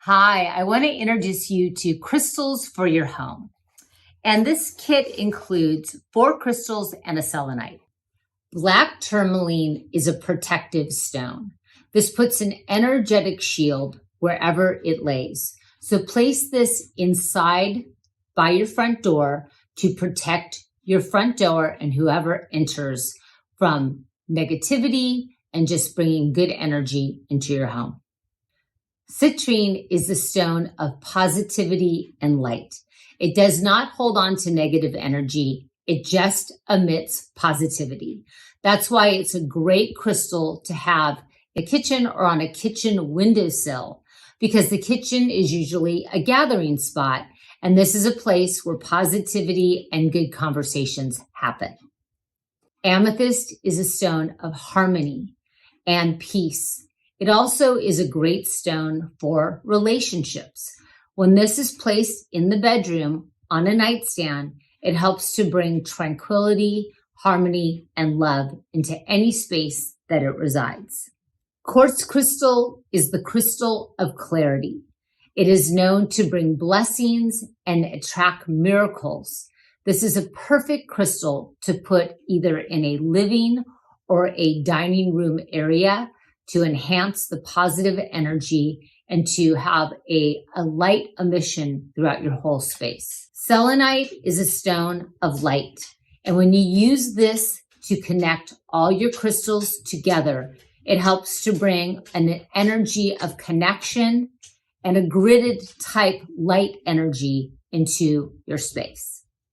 Hi, I want to introduce you to crystals for your home. And this kit includes 4 crystals and a selenite. Black tourmaline is a protective stone. This puts an energetic shield wherever it lays. So place this inside by your front door to protect your front door and whoever enters from negativity and just bringing good energy into your home. Citrine is the stone of positivity and light. It does not hold on to negative energy. It just emits positivity. That's why it's a great crystal to have in a kitchen or on a kitchen windowsill, because the kitchen is usually a gathering spot, and this is a place where positivity and good conversations happen. Amethyst is a stone of harmony and peace. It also is a great stone for relationships. When this is placed in the bedroom on a nightstand, it helps to bring tranquility, harmony, and love into any space that it resides. Quartz crystal is the crystal of clarity. It is known to bring blessings and attract miracles. This is a perfect crystal to put either in a living or a dining room area to enhance the positive energy and to have a light emission throughout your whole space. Selenite is a stone of light. And when you use this to connect all your crystals together, it helps to bring an energy of connection and a gridded type light energy into your space.